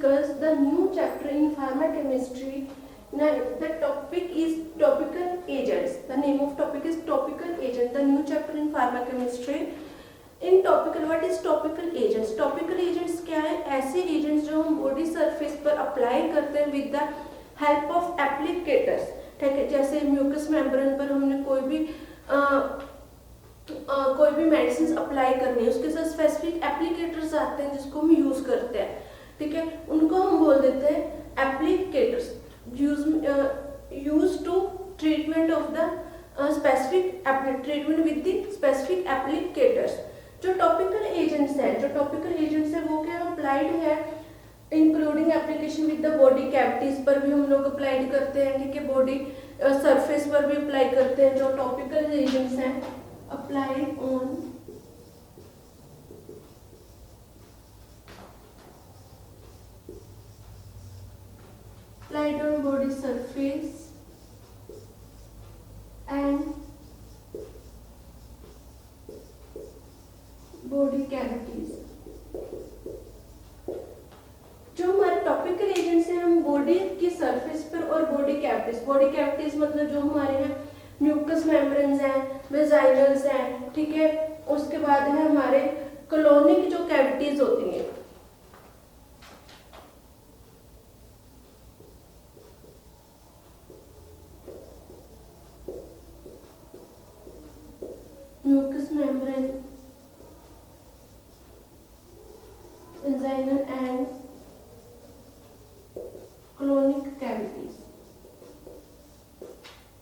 discuss the new chapter in pharmacochemistry. Now, the topic is topical agents. The name of topic is topical agent. The new chapter in pharmacochemistry. In topical, what is topical agents? Topical agents क्या है? ऐसे agents जो हम body surface पर apply करते हैं with the help of applicators. ठीक है, जैसे mucous membrane पर हमने कोई भी मेडिसिन अप्लाई करनी है, उसके साथ स्पेसिफिक एप्लीकेटर्स आते हैं जिसको हम यूज करते हैं. ठीक है, उनको हम बोल देते हैं applicators. Use to treatment of the specific treatment with the specific applicators. जो टॉपिकल एजेंट्स हैं वो क्या अप्लाइड है including application with the body cavities पर भी हम लोग अप्लाइड करते हैं. ठीक है, बॉडी सरफेस पर भी अप्लाई करते हैं. जो टॉपिकल एजेंट्स हैं applied on body surface and body cavities. जो हमारे टॉपिकल एजेंट्स हैं हम बॉडी की सरफेस पर और बॉडी कैविटीज मतलब जो हमारे हैं म्यूकस मेम्ब्रेन्स हैं, वेजाइनल्स हैं. ठीक है, उसके बाद है हमारे कोलोनिक जो कैविटीज होती हैं. Mucus membrane, vaginal and colonic cavities,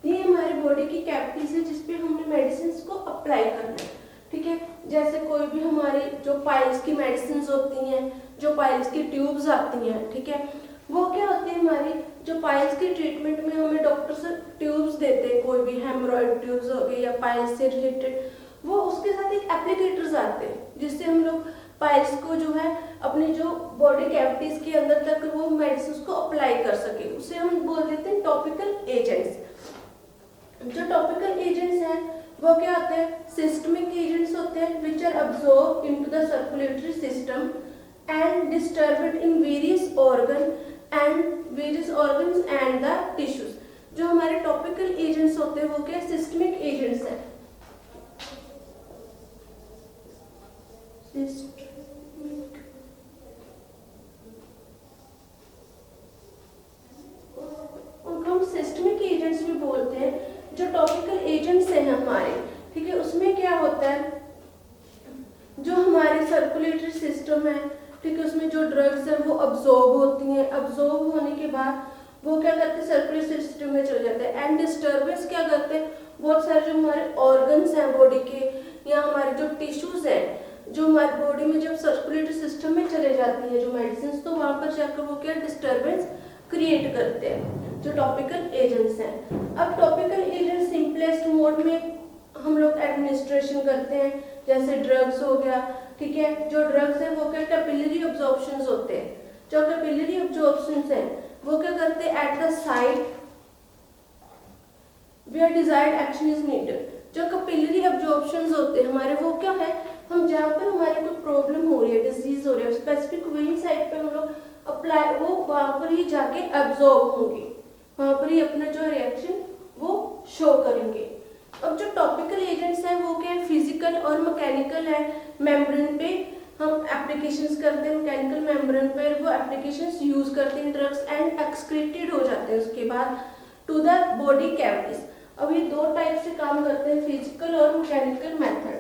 ये हमारे बॉडी की कैविटीज है जिसपे हमने मेडिसिन को अप्लाई करना है. ठीक है, जैसे कोई भी हमारी जो पाइल्स की मेडिसिन होती हैं, जो पाइल्स की ट्यूब्स आती हैं. ठीक है, वो क्या होती है हमारी जो पाइल्स की ट्रीटमेंट में हमें डॉक्टर से ट्यूब्स देते हैं, कोई भी हेमोरॉइड ट्यूब्स हो गई या पाइल्स से रिलेटेड, वो उसके साथ एक एप्लीकेटर्स आते हैं जिससे हम लोग पाइल्स को जो है अपने जो बॉडी कैविटीज के अंदर तक वो मेडिसिन को अप्लाई कर सके. उसे हम बोल देते हैं टॉपिकल एजेंट्स. जो टॉपिकल एजेंट्स हैं वो क्या होते हैं? सिस्टमिक एजेंट्स होते हैं which are absorb into the circulatory system and disturb in various organs and the tissues. जो हमारे टॉपिकल एजेंट्स होते हैं वो क्या सिस्टमिक एजेंट्स हैं. उनको हम सिस्टमिक एजेंट्स भी बोलते हैं. जो टॉपिकल एजेंट्स हैं हमारे, ठीक है, उसमें क्या होता है जो हमारे सर्कुलेटरी सिस्टम है, ठीक है, उसमें जो ड्रग्स हैं वो अब्सॉर्ब होती हैं. अब्सॉर्ब होने के बाद वो क्या करते हैं सर्कुलेटरी सिस्टम में चले जाते हैं. एंड डिस्टर्बेंस क्या करते हैं, बहुत सारे जो हमारे ऑर्गन्स हैं बॉडी के या हमारे जो टिश्यूज हैं जो हमारी बॉडी में जब सर्कुलेटरी सिस्टम में चले जाती है जो मेडिसिन, तो वहां पर जाकर वो क्या डिस्टर्बेंस क्रिएट करते हैं जो टॉपिकल एजेंट्स हैं. अब टॉपिकल एजेंट सिंपलेस्ट मोड में हम लोग एडमिनिस्ट्रेशन करते हैं, जैसे ड्रग्स हो गया. ठीक है, जो ड्रग्स हैं वो क्या कैपिलरी अब्जॉर्प्शंस होते हैं. जो कैपिलरी अब्जॉर्प्शंस हैं वो क्या करते हैं at the site where desired action is needed. जो कैपिलरी अब्जॉर्प्शंस होते हैं हमारे वो क्या है, हम जहाँ पर हमारे कोई प्रॉब्लम हो रही है, डिजीज हो रही है, स्पेसिफिक वेन साइट पे हम लोग अप्लाई, वो वहां पर ही जाके एब्जॉर्ब होंगे, वहां पर ही अपना जो रिएक्शन वो शो करेंगे. अब जो टॉपिकल एजेंट्स हैं वो क्या है फिजिकल और मैकेनिकल है. मेम्ब्रेन पे हम एप्लीकेशंस करते हैं, मैकेनिकल मेम्ब्रेन पर वो एप्लीकेशंस यूज करते हैं ड्रग्स एंड एक्सक्रीटेड हो जाते हैं उसके बाद टू द बॉडी कैविटीज. अब ये दो टाइप से काम करते हैं, फिजिकल और मैकेनिकल मेथड.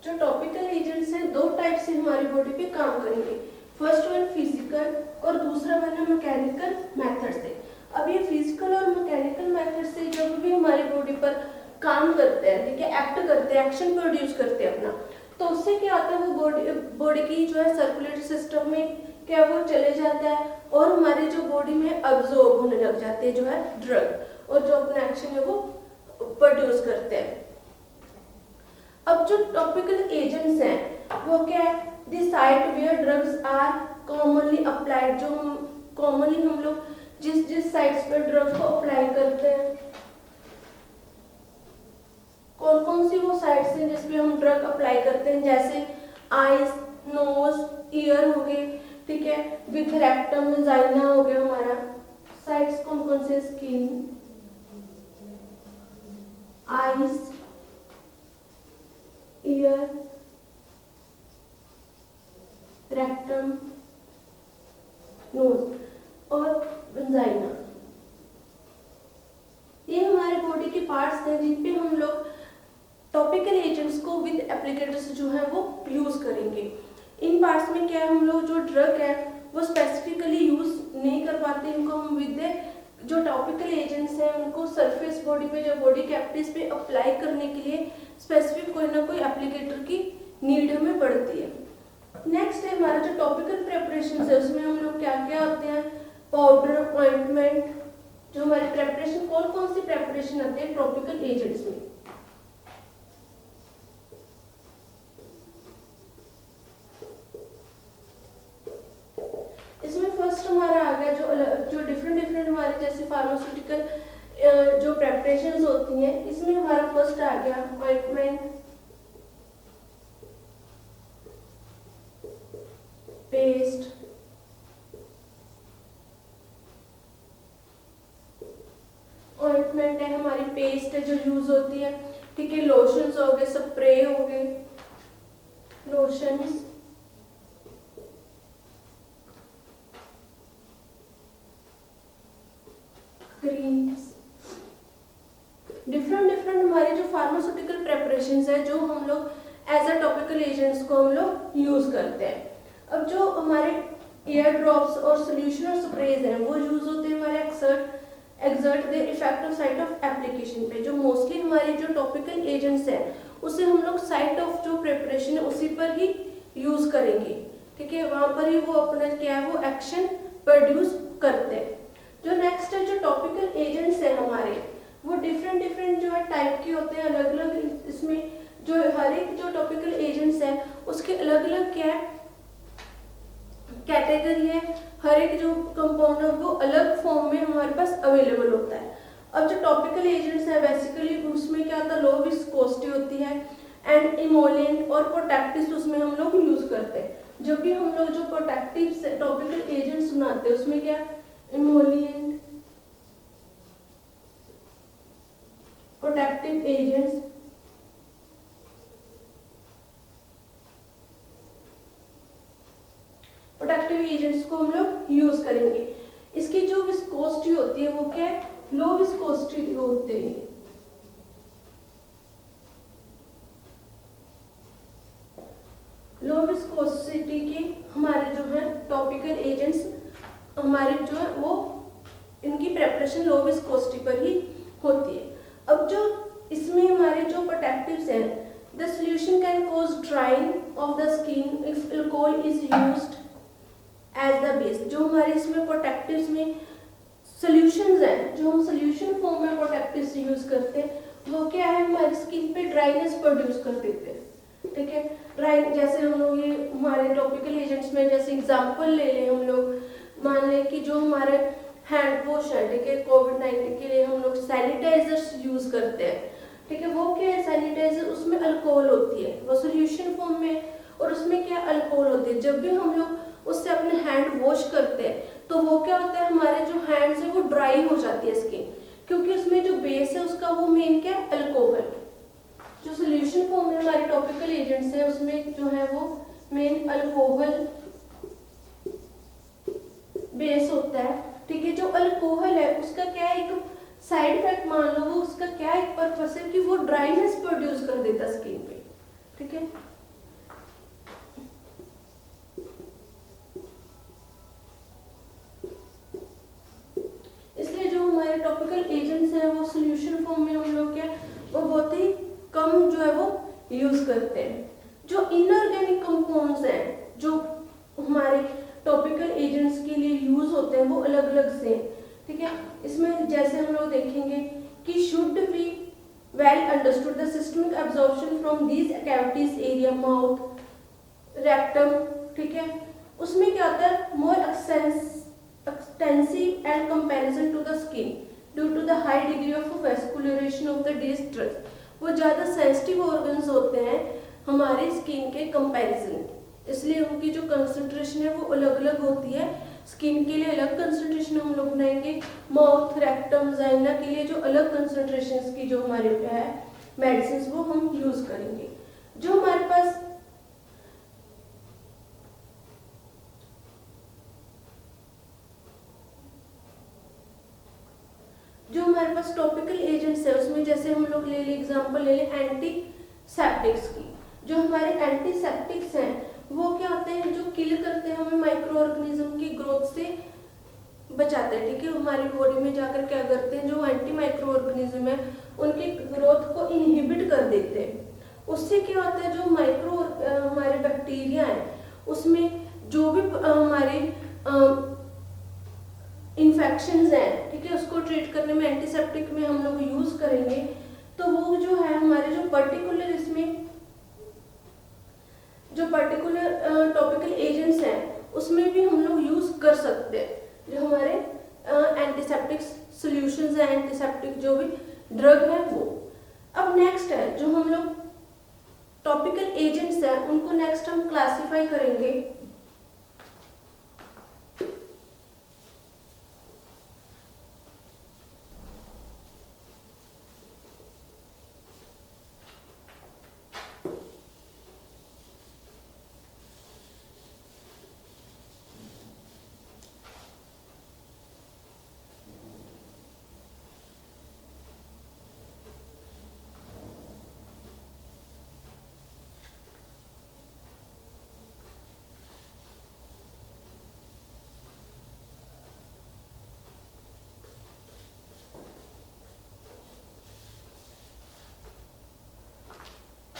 जो टॉपिकल एजेंट्स हैं दो टाइप से हमारी बॉडी पे काम करेंगे. फर्स्ट वन फिजिकल और दूसरा वन है मैकेनिकल मेथड से. अब ये फिजिकल और मैकेनिकल मेथड से जब भी हमारी बॉडी पर काम करते हैं, ठीक है, एक्ट करते हैं, एक्शन प्रोड्यूस करते हैं अपना, तो उससे क्या होता है वो बॉडी की जो है सर्कुलेटरी सिस्टम में क्या वो चले जाता है और हमारे जो बॉडी में अब्सॉर्ब होने लग जाते हैं जो है ड्रग, और जो अपना एक्शन है वो प्रोड्यूस करते हैं. अब जो टॉपिकल एजेंट्स हैं वो क्या है, the site where drugs are commonly applied. जो कॉमनली हम लोग जिस साइट्स पर ड्रग्स को अप्लाई करते हैं कौन कौन सी वो साइट्स हैं जिस पे हम ड्रग अप्लाई करते हैं, जैसे आईज, नोज, ईयर हो गए, ठीक है, विथ रेक्टम, वजाइना हो गया हमारा। साइट्स कौन कौन से, skin, eyes, ear, rectum, nose और वजाइना। ये हमारे बॉडी के पार्ट्स हैं जिन पे हम लोग टॉपिकल एजेंट्स को विद एप्लीकेटर्स जो है वो यूज करेंगे। इन पार्ट्स में क्या है, हम लोग जो ड्रग है वो स्पेसिफिकली यूज नहीं कर पाते, इनको हम विद जो टॉपिकल एजेंट्स हैं उनको सरफेस बॉडी पे, जो बॉडी कैविटीज पे अप्लाई करने के लिए स्पेसिफिक कोई ना कोई एप्लीकेटर की नीड हमें पड़ती है। नेक्स्ट है हमारा जो टॉपिकल प्रेपरेशन है, उसमें हम लोग क्या क्या होते हैं, पाउडर, ऑइंटमेंट, जो हमारी प्रेपरेशन, कौन कौन सी प्रेपरेशन आती है टॉपिकल एजेंट्स में। इसमें फर्स्ट हमारा आ गया जो डिफरेंट हमारे जैसे फार्मास्यूटिकल जो प्रेपरेशंस होती हैं, इसमें हमारा फर्स्ट आ गया ऑइंटमेंट, पेस्ट, ऑइंटमेंट है हमारी, पेस्ट है जो यूज होती है, ठीक है, लोशंस हो गए, स्प्रे हो गए, लोशंस, क्रीम्स, डिफरेंट हमारे जो फार्मास्यूटिकल प्रेपरेशंस है जो हम लोग एज अ टॉपिकल एजेंट्स को हम लोग यूज करते हैं। अब जो हमारे एयर ड्रॉप्स और सोल्यूशन और स्प्रेज हैं वो यूज होते हैं हमारे exert their effect of site of application पे। जो मोस्टली हमारे जो टॉपिकल एजेंट्स हैं उसे हम लोग साइट ऑफ जो प्रिपरेशन है उसी पर ही यूज करेंगे, ठीक है, वहां पर ही वो अपना क्या है वो एक्शन प्रोड्यूस करते हैं। जो नेक्स्ट है जो टॉपिकल एजेंट्स है हमारे वो डिफरेंट जो है टाइप के होते हैं, अलग अलग, इसमें जो हर एक जो टॉपिकल एजेंट्स है उसके अलग अलग क्या है कैटेगरी है, हर एक जो कंपाउंड है वो अलग फॉर्म में हमारे पास अवेलेबल होता है। अब जो टॉपिकल एजेंट्स है बेसिकली उसमें क्या होता है, लो विस्कोसिटी होती है एंड इमोलिएंट और प्रोटेक्टिव्स उसमें हम लोग यूज करते हैं। जब भी हम लोग जो प्रोटेक्टिव टॉपिकल एजेंट्स बनाते हैं उसमें क्या emollient, protective agents, protective agents को हम लोग यूज करेंगे। इसकी जो विस्कोसिटी होती है वो क्या है, लो विस्कोसिटी होती है। लो विस्कोसिटी के हमारे जो है टॉपिकल एजेंट्स हमारे जो है वो इनकी प्रेपरेशन लो विस्कोसिटी पर ही होती है। अब जो इसमें हमारे जो प्रोटेक्टिव्स हैं, the solution can cause drying of the skin if alcohol is used as the base. जो हमारे इसमें प्रोटेक्टिव्स में सॉल्यूशंस हैं, जो हम सॉल्यूशन फॉर्म में प्रोटेक्टिव्स यूज करते हैं वो क्या है हमारी स्किन पे ड्राइनेस प्रोड्यूस कर देते हैं, ठीक है। ड्राई जैसे हम लोग ये हमारे टॉपिकल एजेंट्स में जैसे एग्जांपल ले लें, हम लोग मान लें कि जो हमारे हैंड वॉश है, ठीक है, कोविड-19 के लिए हम लोग सैनिटाइजर्स यूज करते हैं, ठीक है, वो क्या है सैनिटाइजर, उसमें अल्कोहल होती है, वो सॉल्यूशन फॉर्म में, और उसमें क्या अल्कोहल होती है। जब भी हम लोग उससे अपने हैंड वॉश करते हैं तो वो क्या होता है हमारे जो हैंड्स है वो ड्राई हो जाती है स्किन, क्योंकि उसमें जो बेस है उसका वो मेन क्या है अल्कोहल। जो सॉल्यूशन फॉर्म में हमारे टॉपिकल एजेंट्स है उसमें जो है वो मेन अल्कोहल बेस होता है, ठीक है। जो अल्कोहल है उसका क्या है एक साइड इफेक्ट मान लो, वो उसका क्या एक पर्पस है कि वो ड्राइनेस प्रोड्यूस कर देता स्किन पे, ठीक है। इसलिए जो हमारे टॉपिकल एजेंट्स हैं वो सॉल्यूशन फॉर्म में हम लोग क्या वो बहुत ही कम जो है वो यूज करते हैं। जो इनऑर्गेनिक कंपाउंड्स हैं जो हमारे टॉपिकल एजेंट्स के लिए यूज होते हैं वो अलग अलग से, ठीक है। इसमें जैसे हम लोग देखेंगे कि should be well understood the systemic absorption from these cavities area mouth rectum, ठीक है। उसमें क्या होता है मोर extensive and comparison to the skin due to the high degree of vascularization of the disease drugs। वो ज़्यादा सेंसिटिव ऑर्गन्स होते हैं हमारे स्किन के कंपैरिजन, इसलिए उनकी जो कंसंट्रेशन है वो अलग अलग होती है। स्किन के लिए अलग कंसंट्रेशन हम लोग बनाएंगे, माउथ, रेक्टम, वाजाइना के लिए जो अलग कंसंट्रेशन की जो हमारे है मेडिसिन वो हम यूज करेंगे। जो हमारे पास टॉपिकल एजेंट्स है उसमें जैसे हम लोग ले एग्जांपल ले लें एंटीसेप्टिक्स की। जो हमारे एंटीसेप्टिक्स हैं वो क्या होते हैं, जो किल करते हैं हमें माइक्रो ऑर्गेनिज्म की ग्रोथ से बचाते हैं, ठीक है। हमारी बॉडी में जाकर क्या करते हैं, जो एंटी माइक्रो ऑर्गेनिज्म है उनकी ग्रोथ को इनहिबिट कर देते हैं। उससे क्या होता है, जो माइक्रो हमारे बैक्टीरिया है उसमें जो भी हमारे इन्फेक्शंस हैं, ठीक है, उसको ट्रीट करने में एंटीसेप्टिक में हम लोग यूज करेंगे। तो वो जो है हमारे जो पर्टिकुलर इसमें जो पर्टिकुलर टॉपिकल एजेंट्स हैं उसमें भी हम लोग यूज कर सकते हैं जो हमारे एंटीसेप्टिक सॉल्यूशंस हैं, एंटीसेप्टिक जो भी ड्रग है वो। अब नेक्स्ट है जो हम लोग टॉपिकल एजेंट्स हैं उनको नेक्स्ट हम क्लासिफाई करेंगे।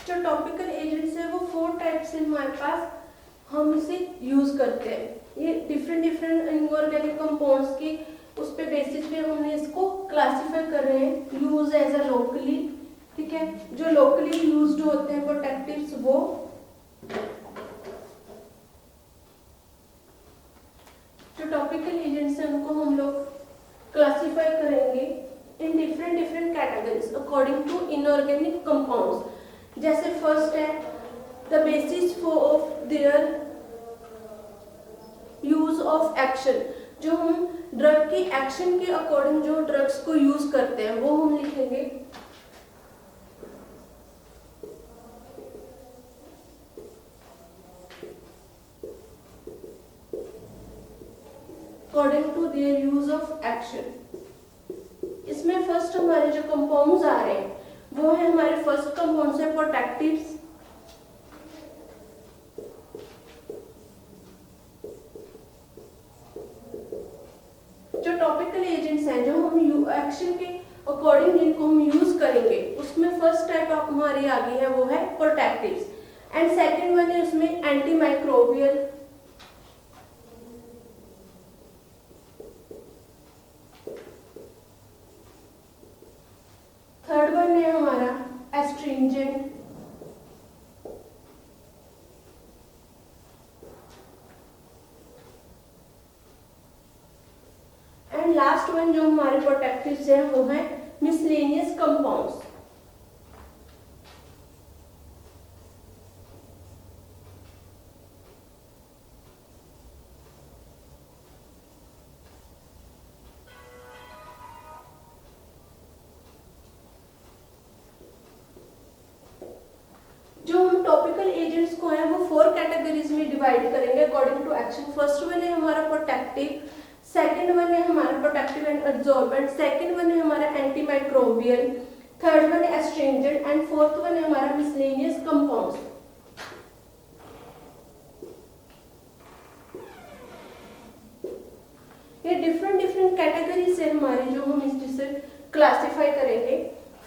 जो टॉपिकल एजेंट्स है वो 4 टाइप्स से हमारे पास हम इसे यूज करते हैं। ये डिफरेंट इनऑर्गेनिक कंपाउंड्स की उस पे बेसिस पे हमने इसको क्लासिफाई कर रहे हैं। यूज एज अ लोकली, ठीक है, जो लोकली यूज्ड होते हैं प्रोटेक्टिव्स वो, जो टॉपिकल एजेंट्स हैं उनको हम लोग क्लासिफाई करेंगे in different categories according to inorganic compounds. जैसे फर्स्ट है the basis for of their use of action, जो हम ड्रग की एक्शन के अकॉर्डिंग जो ड्रग्स को यूज करते हैं वो हम लिखेंगे। According to their use of action. इसमें फर्स्ट हमारे जो कंपाउंड्स आ रहे हैं वो है हमारे फर्स्ट कंपाउंड्स है प्रोटेक्टिव्स, जो टॉपिकल एजेंट्स हैं जो हम एक्शन के अकॉर्डिंग जिनको हम यूज करेंगे उसमें फर्स्ट टाइप हमारी आ गई है वो है प्रोटेक्टिव्स। एंड सेकंड वन है उसमें एंटी माइक्रोबियल, थर्ड वन है हमारा एस्ट्रिंजेंट, एंड लास्ट वन जो हमारे प्रोटेक्टिव्स हैं वो है मिसलेनियस कंपाउंड्स। टॉपिकल एजेंट्स को है वो 4 कैटेगरीज में डिवाइड करेंगे according to action. First one है हमारा प्रोटेक्टिव, सेकंड वन है हमारा protective and absorbent, second one है हमारा एंटी माइक्रोबियल, थर्ड वन है एस्ट्रिंजेंट एंड फोर्थ वन है हमारा मिसलेनियस कंपाउंड्स। ये डिफरेंट कैटेगरी से हमारे जो हम इससे क्लासिफाई करेंगे।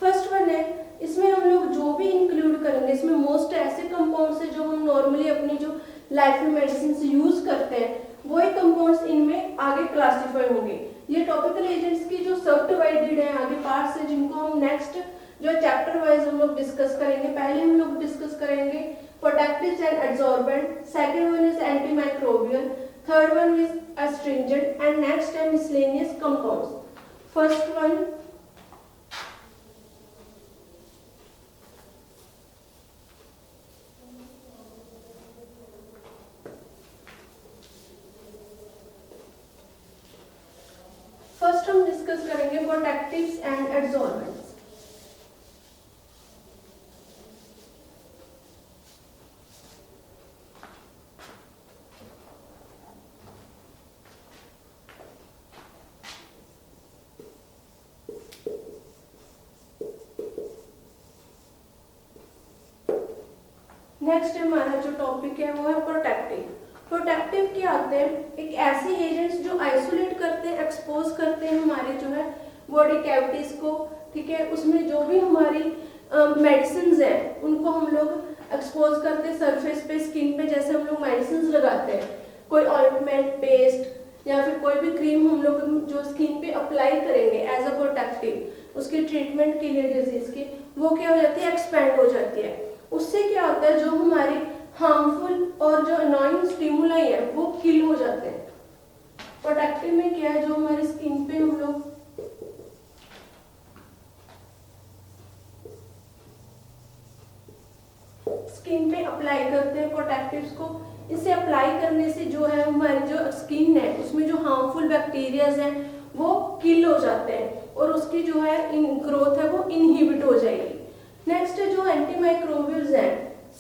फर्स्ट वन है इसमें हम लोग जो भी इंक्लूड करेंगे इसमें मोस्ट ऐसे कंपाउंड्स है जो हम नॉर्मली अपनी जो लाइफ में मेडिसिन से यूज करते हैं वही कंपाउंड्स इनमें आगे क्लासिफाई होंगे। ये टॉपिकल एजेंट्स की जो सब डिवाइडेड है आगे पार्ट्स है जिनको हम नेक्स्ट जो चैप्टर वाइज हम लोग डिस्कस करेंगे। पहले हम लोग डिस्कस करेंगे protectives and absorbent, second one is anti microbial, third one is astringent and next है मिसलेनियस कंपाउंड्स। फर्स्ट वन करेंगे प्रोटेक्टिव्स एंड एडसॉर्बेंट्स। नेक्स्ट हमारा जो टॉपिक है वो है प्रोटेक्टिव। प्रोटेक्टिव क्या होते हैं? एक ऐसे एजेंट्स जो आइसोलेट करते हैं, एक्सपोज करते हैं हमारे जो है बॉडी कैविटीज को, ठीक है। उसमें जो भी हमारी मेडिसिन हैं उनको हम लोग एक्सपोज करते हैं सरफेस पे, स्किन पे, जैसे हम लोग मेडिसिन लगाते हैं, कोई ऑइंटमेंट, पेस्ट या फिर कोई भी क्रीम हम लोग जो स्किन पे अप्लाई करेंगे एज अ प्रोटेक्टिव उसके ट्रीटमेंट के लिए डिजीज के, वो क्या हो जाती है? एक्सपेंड हो जाती है। उससे क्या होता है, जो हमारी हार्मफुल और जो अनोइंग स्टिमुलाई है वो किल हो जाते हैं। प्रोटेक्टिव में क्या है, जो हमारी स्किन पे हम लोग स्किन पे अप्लाई करते हैं प्रोटेक्टिव्स को, इसे अप्लाई करने से जो है हमारी जो स्किन है उसमें जो हार्मफुल बैक्टीरियाज हैं वो किल हो जाते हैं और उसकी जो है ग्रोथ है वो इनहिबिट हो जाएगी। नेक्स्ट जो एंटीमाइक्रोबियल्स हैं,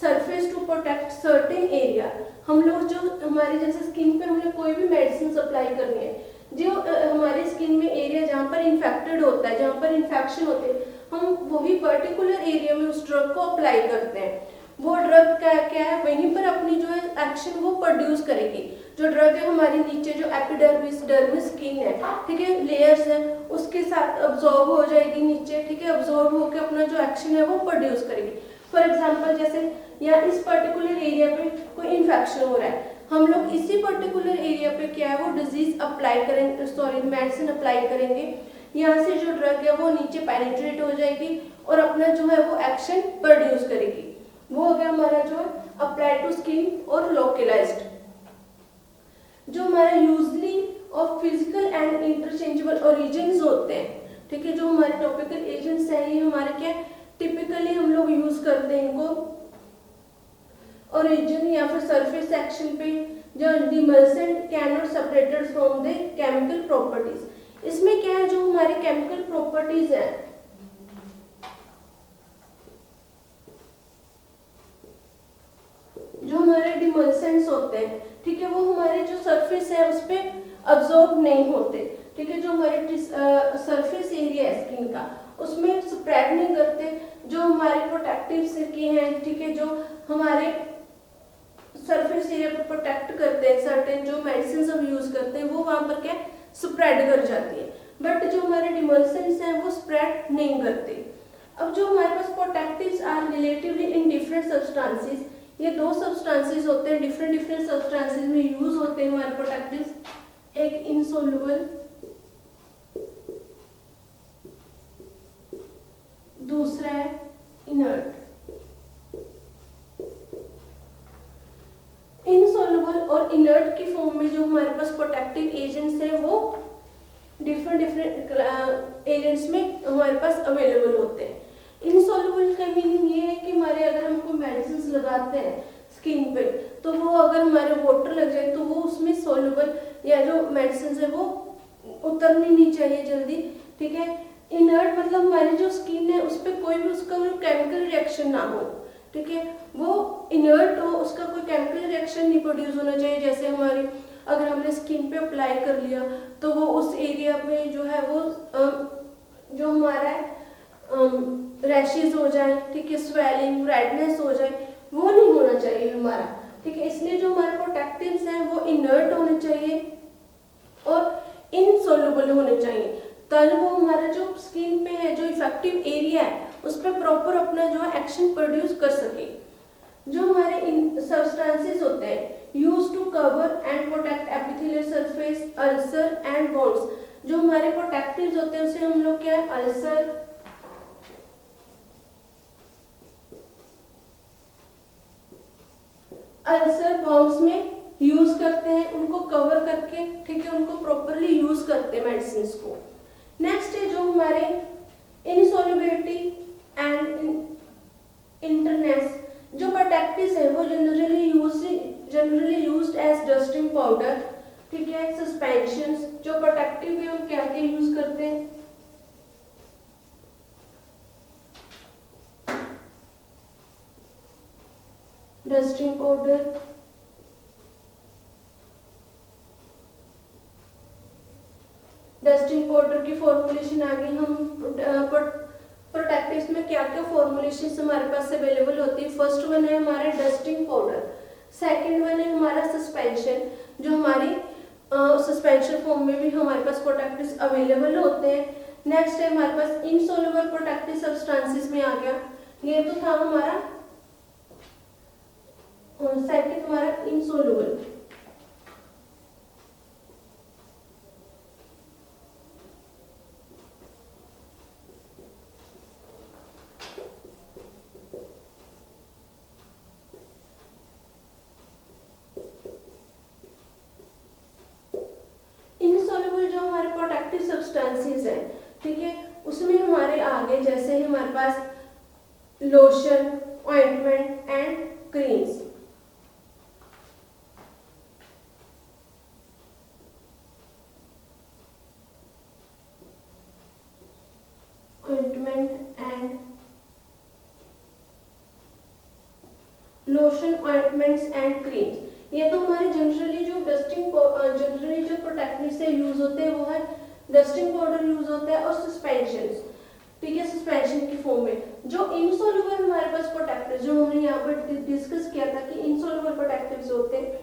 surface to protect certain area. हम लोग जो हमारे जैसे स्किन पे हमने कोई भी मेडिसिन अप्लाई करनी है, जो हमारी स्किन में एरिया जहाँ पर इन्फेक्टेड होता है, जहाँ पर इन्फेक्शन होते हैं, हम वही पर्टिकुलर एरिया में उस ड्रग को अप्लाई करते हैं। वो ड्रग क्या है, वहीं पर अपनी जो है एक्शन वो प्रोड्यूस करेगी। जो ड्रग है हमारी नीचे जो एपिडर्मिस, डर्मिस स्किन है, ठीक है, लेयर्स है, उसके साथ अब्जॉर्ब हो जाएगी नीचे, ठीक है, अब्जॉर्ब होकर अपना जो एक्शन है वो प्रोड्यूस करेगी। फॉर एग्जांपल जैसे या इस पर्टिकुलर एरिया पे कोई इन्फेक्शन हो रहा है, हम लोग इसी पर्टिकुलर एरिया पे क्या है वो डिजीज अप्लाई करेंगे, सॉरी मेडिसिन अप्लाई करेंगे, यहाँ से जो ड्रग है वो नीचे पेनिट्रेट हो जाएगी और अपना जो है वो एक्शन प्रोड्यूस करेगी। वो हो गया हमारा जो अप्लाई टू स्किन और लोकलाइज्ड। जो हमारे यूजली और फिजिकल एंड इंटरचेंजेबल ओरिजिन्स होते हैं, ठीक है, जो हमारे टॉपिकल एजेंट्स हैं ये हमारे क्या टिपिकली हम लोग यूज करते हैं इनको ओरिजिन या फिर सरफेस एक्शन पे, जो demulcent can not separated from the chemical properties. इसमें क्या है, जो हमारे केमिकल प्रॉपर्टीज हैं, जो हमारे डिमल्सेंट्स होते हैं, ठीक है, वो हमारे जो सरफेस है उस पर अब्जॉर्ब नहीं होते, ठीक है, जो हमारे सरफेस एरिया है स्किन का उसमें स्प्रेड नहीं करते। जो हमारे प्रोटेक्टिव सिरके हैं, ठीक है, जो हमारे सरफेस एरिया को प्रोटेक्ट करते हैं, सर्टेन जो मेडिसिन हम यूज करते हैं वो वहां पर क्या स्प्रेड कर जाती है, बट जो हमारे डिमल्सेंट्स हैं वो स्प्रेड नहीं करते। अब जो हमारे पास protectives are relatively in different substances, ये दो सब्सटेंसेस होते हैं, डिफरेंट सब्सटेंसेस में यूज होते हैं हमारे प्रोटेक्टिव्स। एक इनसोल्युबल, दूसरा है इनर्ट। इनसोल्युबल और इनर्ट की फॉर्म में जो हमारे पास प्रोटेक्टिव एजेंट्स हैं वो डिफरेंट एजेंट्स में हमारे पास अवेलेबल होते हैं। इनसोल्युबल का मीनिंग ये है कि हमारे अगर हम कोई मेडिसिन लगाते हैं स्किन पे तो वो अगर हमारे वाटर लग जाए तो वो उसमें सोल्युबल या जो मेडिसिन है वो उतरनी नहीं चाहिए जल्दी, ठीक है। इनर्ट मतलब हमारी जो स्किन है उस पर कोई भी उसका केमिकल रिएक्शन ना हो, ठीक है, वो इनर्ट हो, उसका कोई केमिकल रिएक्शन नहीं प्रोड्यूस होना चाहिए। जैसे हमारी अगर हमने स्किन पे अप्लाई कर लिया तो वो उस एरिया में जो है वो जो हमारा रैशेज हो जाए, ठीक है, स्वेलिंग, रेडनेस हो जाए, वो नहीं होना चाहिए हमारा, ठीक है। इसलिए जो हमारे प्रोटेक्टिव्स हैं वो इनर्ट होने चाहिए और इनसोल्युबल होने चाहिए, तब वो हमारा जो स्किन पे है जो इफेक्टिव एरिया है उस पर प्रॉपर अपना जो है एक्शन प्रोड्यूस कर सके। जो हमारे सब्सटेंसेस होते हैं use to cover and protect epithelial surface, ulcer and bones, जो हमारे प्रोटेक्टिव्स होते हैं उसे हम लोग क्या है अल्सर बोन्स में यूज करते हैं, उनको कवर करके, ठीक है, उनको प्रॉपरली यूज करते हैं मेडिसिन को। नेक्स्ट है जो हमारे इनसोल्युबिलिटी एंड इंटरनेस, जो प्रोटेक्टिव्स है वो generally used as dusting powder, ठीक है, सस्पेंशंस। जो प्रोटेक्टिव है वो क्या क्या यूज करते हैं, डस्टिंग पाउडर, डस्टिंग पाउडर की फॉर्मुलेशन आ गई। हम प्रोटेक्टिव्स में क्या क्या फॉर्मुलेशन हमारे पास अवेलेबल होती है। फर्स्ट वन है हमारा डस्टिंग पाउडर, सेकंड वन है हमारा सस्पेंशन, जो हमारी सस्पेंशन फॉर्म में भी हमारे पास प्रोटेक्टिव्स अवेलेबल होते हैं। नेक्स्ट है हमारे पास इनसोल्युबल प्रोटेक्टिव सब्सटेंसेस में आ गया, ये तो था हमारा सेकंड हमारा इनसोल्युबल। इनसोल्युबल जो हमारे प्रोटेक्टिव सब्सटेंसेस है, ठीक है, उसमें हमारे आगे जैसे हमारे पास lotion, ointment and creams. Ointment and lotion, ointments and creams, ये तो हमारे जनरली जो प्रोटेक्टिव से यूज होते हैं वो है डस्टिंग पाउडर यूज होता है और सस्पेंशन, ठीक है, सस्पेंशन की फॉर्म में। जो इनसोल्युबल हमारे पास प्रोटेक्टिव जो हमने यहाँ पर डिस्कस किया था कि इनसोल्युबल प्रोटेक्टिव्स होते हैं,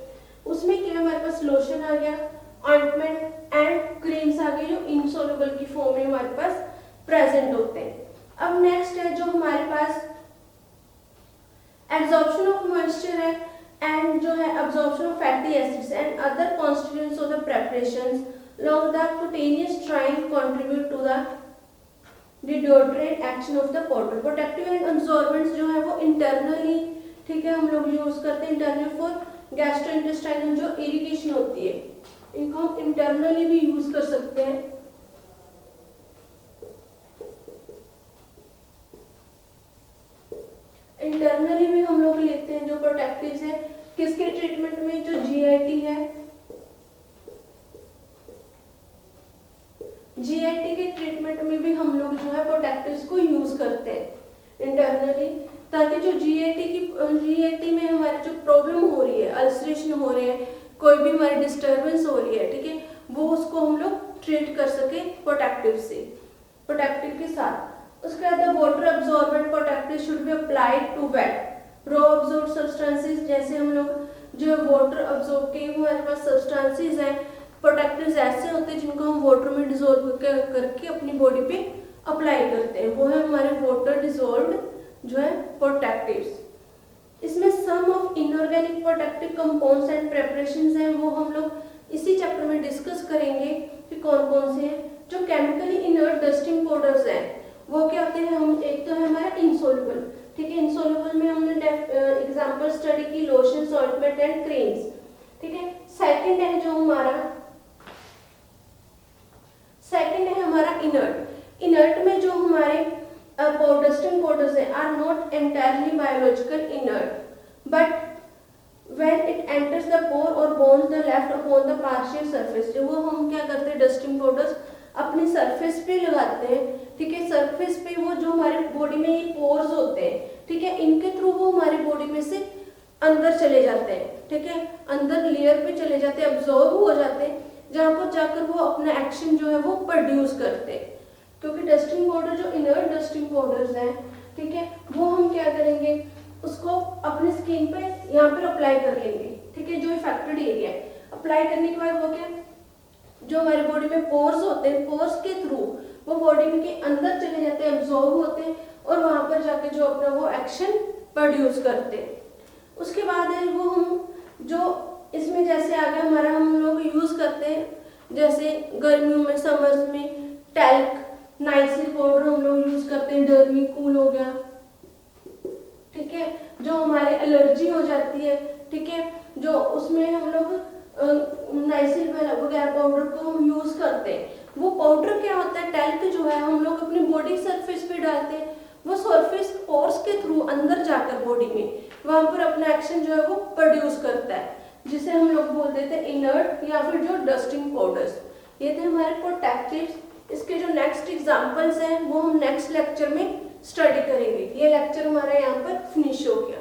उसमें क्या हमारे पास लोशन आ गया, ऑइंटमेंट एंड क्रीम्स आ गई, जो इनसोल्युबल की फॉर्म में हमारे पास प्रेजेंट होते हैं। अब नेक्स्ट है जो हमारे पास एब्जॉर्प्शन ऑफ मॉइस्चर है एंड जो है absorption of fatty acids and other constituents of the preparations along the cutaneous strine contribute to the deodorant action of the powder। Protective and absorbents जो है वो इंटरनली, ठीक है, हम लोग यूज करते हैं इंटरनल फॉर गैस्ट्रोइंटेस्टाइनल जो इरिटेशन होती है, इनको हम इंटरनली भी यूज कर सकते हैं। इंटरनली भी हम लोग लेते हैं जो प्रोटेक्टिव्स है, किसके ट्रीटमेंट में, जो जीआईटी है, जीआईटी के ट्रीटमेंट में भी हम लोग जो है प्रोटेक्टिव्स को यूज करते हैं इंटरनली, ताकि जो जीआईटी में हमारी जो प्रॉब्लम हो रही है, अल्सरेशन हो रहे हैं, कोई भी हमारी डिस्टर्बेंस हो रही है, ठीक है, वो उसको हम लोग ट्रीट कर सके प्रोटेक्टिव के साथ। उसके बाद water absorbent protective should be applied to wet or absorb substances, जैसे हम लोग जो वाटर अब्सॉर्ब के हमारे पास सब्सटेंसेस हैं, प्रोटेक्टिव्स ऐसे होते हैं जिनको हम वाटर में डिसॉल्व करके अपनी बॉडी पे अप्लाई करते हैं, वो है हमारे वाटर डिसॉल्व्ड जो है प्रोटेक्टिव्स। इसमें some of inorganic protective compounds and preparations हैं, वो हम लोग इसी चैप्टर में डिस्कस करेंगे कि कौन कौन से हैं। जो केमिकली इनर्ट डस्टिंग पाउडर्स हैं वो क्या होते हैं, हम एक तो है हमारा इनसोल्युबल, ठीक है, इनसोल्युबल में हमने एग्जांपल स्टडी की लोशंस, ऑइंटमेंट एंड क्रीम्स, ठीक है। सेकंड है जो हमारा इनर्ट में जो हमारे डस्टिंग पाउडर्स हैं are not entirely biological inert but when it enters the pore or bonds the left upon the partial surface, जो वो हम क्या करते हैं डस्टिंग पाउडर्स अपनी सरफेस पे लगाते हैं, ठीक है, सरफेस पे वो जो हमारे बॉडी में ये पोर्स होते हैं, ठीक है, इनके थ्रू वो हमारी बॉडी में से अंदर चले जाते हैं, ठीक है, अंदर लेयर पे चले जाते हैं, अब्जॉर्ब हो जाते हैं, जहाँ पर जाकर वो अपना एक्शन जो है वो प्रोड्यूस करते हैं। क्योंकि डस्टिंग पाउडर जो इनर्ट डस्टिंग पाउडर्स हैं, ठीक है, वो हम क्या करेंगे, उसको अपने स्किन पे यहाँ पर अप्लाई कर लेंगे, ठीक है, जो इफेक्टेड एरिया है, अप्लाई करने के बाद वो क्या, जो हमारे बॉडी में पोर्स होते हैं, पोर्स के थ्रू वो बॉडी में के अंदर चले जाते हैं, अब्जॉर्ब होते हैं और वहां पर जाके जो अपना वो एक्शन प्रोड्यूस करते हैं। उसके बाद है वो हम जो इसमें जैसे आ गया हमारा, हम लोग यूज करते हैं जैसे गर्मियों में, समर्स में टैल्क, नाइसिल पाउडर हम लोग यूज करते हैं, डर्मी कूल हो गया, ठीक है, जो हमारे एलर्जी हो जाती है, ठीक है, जो उसमें हम लोग नाइसिल वगैरह पाउडर को हम यूज करते हैं। वो पाउडर क्या होता है, टैल्क जो है हम लोग अपनी बॉडी सरफेस पे डालते हैं, वो सरफेस पोर्स के थ्रू अंदर जाकर बॉडी में वहां पर अपना एक्शन जो है वो प्रोड्यूस करता है, जिसे हम लोग बोल देते हैं इनर्ट या फिर जो डस्टिंग पाउडर्स। ये थे हमारे प्रोटेक्टिव्स। इसके जो नेक्स्ट एग्जांपल्स हैं वो हम नेक्स्ट लेक्चर में स्टडी करेंगे। ये लेक्चर हमारा यहाँ पर फिनिश हो गया।